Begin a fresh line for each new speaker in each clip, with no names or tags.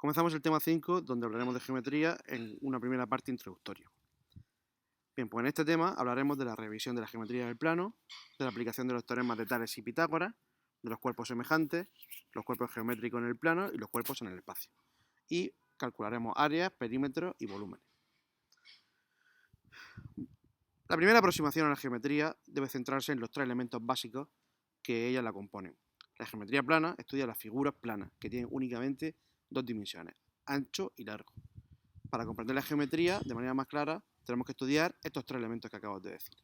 Comenzamos el tema 5, donde hablaremos de geometría en una primera parte introductoria. Bien, pues en este tema hablaremos de la revisión de la geometría del plano, de la aplicación de los teoremas de Tales y Pitágoras, de los cuerpos semejantes, los cuerpos geométricos en el plano y los cuerpos en el espacio. Y calcularemos áreas, perímetros y volúmenes. La primera aproximación a la geometría debe centrarse en los tres elementos básicos que ella la componen. La geometría plana estudia las figuras planas, que tienen únicamente dos dimensiones, ancho y largo. Para comprender la geometría de manera más clara, tenemos que estudiar estos tres elementos que acabo de decir.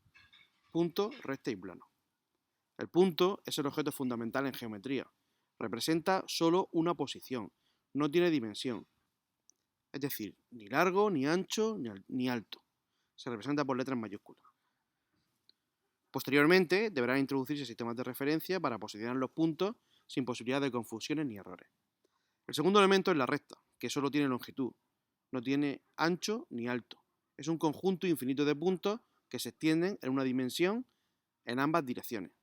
Punto, recta y plano. El punto es el objeto fundamental en geometría. Representa solo una posición, no tiene dimensión. Es decir, ni largo, ni ancho, ni alto. Se representa por letras mayúsculas. Posteriormente, deberán introducirse sistemas de referencia para posicionar los puntos sin posibilidad de confusiones ni errores. El segundo elemento es la recta, que solo tiene longitud, no tiene ancho ni alto. Es un conjunto infinito de puntos que se extienden en una dimensión en ambas direcciones.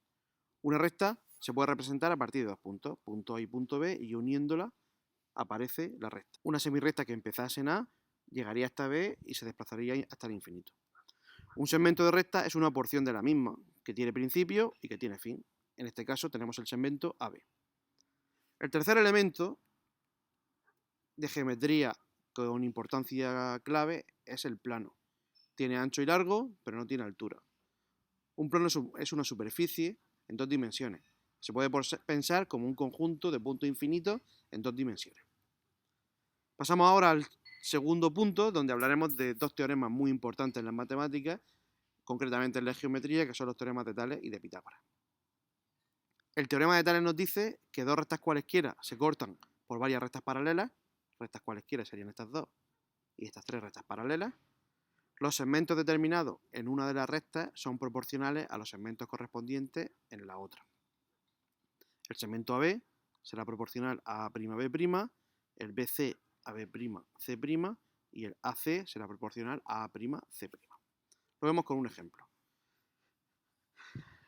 Una recta se puede representar a partir de dos puntos, punto A y punto B, y uniéndola aparece la recta. Una semirrecta que empezase en A llegaría hasta B y se desplazaría hasta el infinito. Un segmento de recta es una porción de la misma, que tiene principio y que tiene fin. En este caso tenemos el segmento AB. El tercer elemento de geometría con importancia clave es el plano. Tiene ancho y largo, pero no tiene altura. Un plano es una superficie en dos dimensiones. Se puede pensar como un conjunto de puntos infinitos en dos dimensiones. Pasamos ahora al segundo punto, donde hablaremos de dos teoremas muy importantes en las matemáticas, concretamente en la geometría, que son los teoremas de Tales y de Pitágoras. El teorema de Tales nos dice que dos rectas cualesquiera se cortan por varias rectas paralelas, rectas cualesquiera serían estas dos y estas tres rectas paralelas. Los segmentos determinados en una de las rectas son proporcionales a los segmentos correspondientes en la otra. El segmento AB será proporcional a A'B', el BC a B'C' y el AC será proporcional a A'C'. Lo vemos con un ejemplo.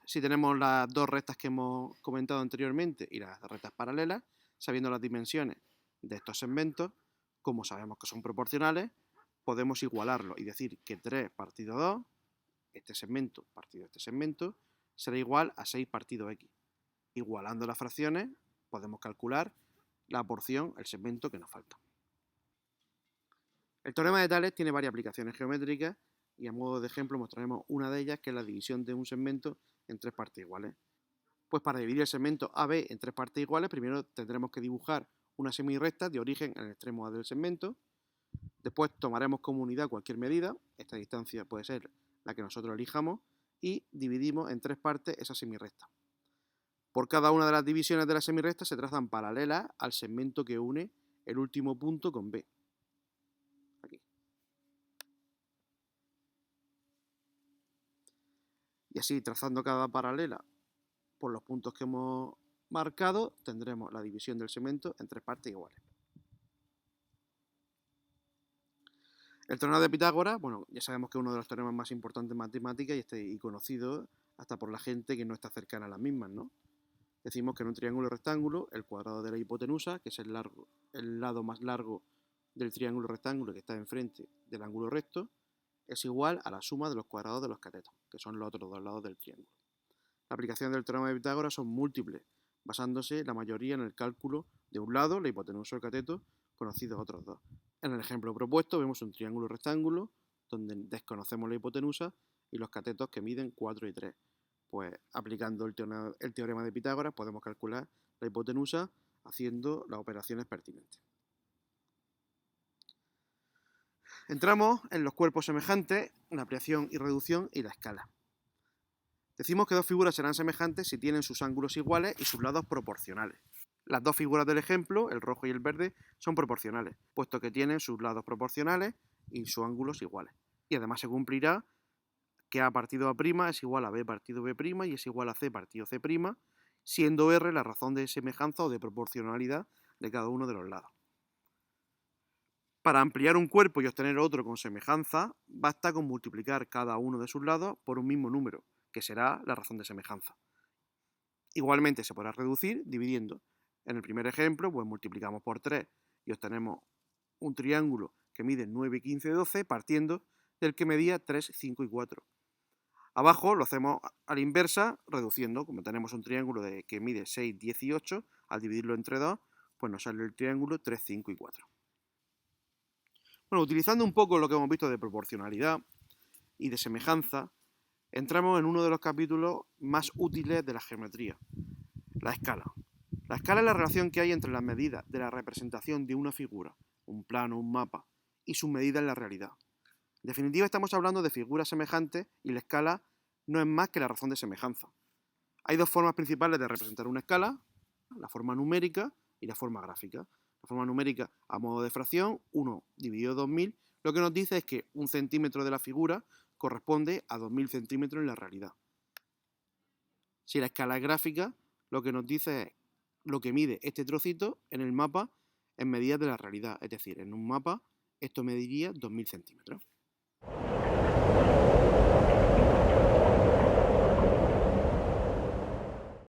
Si tenemos las dos rectas que hemos comentado anteriormente y las rectas paralelas, sabiendo las dimensiones de estos segmentos, como sabemos que son proporcionales, podemos igualarlo y decir que 3 partido 2, este segmento partido este segmento, será igual a 6 partido x. Igualando las fracciones, podemos calcular la porción, el segmento que nos falta. El teorema de Tales tiene varias aplicaciones geométricas y a modo de ejemplo mostraremos una de ellas, que es la división de un segmento en tres partes iguales. Pues para dividir el segmento AB en tres partes iguales, primero tendremos que dibujar una semirrecta de origen en el extremo A del segmento. Después tomaremos como unidad cualquier medida, esta distancia puede ser la que nosotros elijamos, y dividimos en tres partes esa semirrecta. Por cada una de las divisiones de la semirrecta se trazan paralelas al segmento que une el último punto con B. Aquí. Y así, trazando cada paralela por los puntos que hemos marcado, tendremos la división del segmento en tres partes iguales. El teorema de Pitágoras, bueno, ya sabemos que es uno de los teoremas más importantes en matemáticas y conocido hasta por la gente que no está cercana a las mismas, ¿no? Decimos que en un triángulo rectángulo, el cuadrado de la hipotenusa, que es el lado más largo del triángulo rectángulo que está enfrente del ángulo recto, es igual a la suma de los cuadrados de los catetos, que son los otros dos lados del triángulo. Las aplicaciones del teorema de Pitágoras son múltiples, basándose la mayoría en el cálculo de un lado, la hipotenusa o el cateto, conocidos otros dos. En el ejemplo propuesto vemos un triángulo rectángulo donde desconocemos la hipotenusa y los catetos que miden 4 y 3. Pues aplicando el teorema de Pitágoras podemos calcular la hipotenusa haciendo las operaciones pertinentes. Entramos en los cuerpos semejantes, la ampliación y reducción y la escala. Decimos que dos figuras serán semejantes si tienen sus ángulos iguales y sus lados proporcionales. Las dos figuras del ejemplo, el rojo y el verde, son proporcionales, puesto que tienen sus lados proporcionales y sus ángulos iguales. Y además se cumplirá que A partido A' es igual a B partido B' y es igual a C partido C', siendo R la razón de semejanza o de proporcionalidad de cada uno de los lados. Para ampliar un cuerpo y obtener otro con semejanza, basta con multiplicar cada uno de sus lados por un mismo número, que será la razón de semejanza. Igualmente se podrá reducir dividiendo. En el primer ejemplo, pues multiplicamos por 3 y obtenemos un triángulo que mide 9, 15, 12, partiendo del que medía 3, 5 y 4. Abajo lo hacemos a la inversa, reduciendo. Como tenemos un triángulo que mide 6, 10 y 8, al dividirlo entre 2, pues nos sale el triángulo 3, 5 y 4. Bueno, utilizando un poco lo que hemos visto de proporcionalidad y de semejanza, entramos en uno de los capítulos más útiles de la geometría, la escala. La escala es la relación que hay entre las medidas de la representación de una figura, un plano, un mapa, y sus medidas en la realidad. En definitiva, estamos hablando de figuras semejantes y la escala no es más que la razón de semejanza. Hay dos formas principales de representar una escala, la forma numérica y la forma gráfica. La forma numérica a modo de fracción, 1 dividido 2000, lo que nos dice es que un centímetro de la figura corresponde a 2000 centímetros en la realidad. Si la escala es gráfica, lo que nos dice es lo que mide este trocito en el mapa en medidas de la realidad. Es decir, en un mapa esto mediría 2000 centímetros.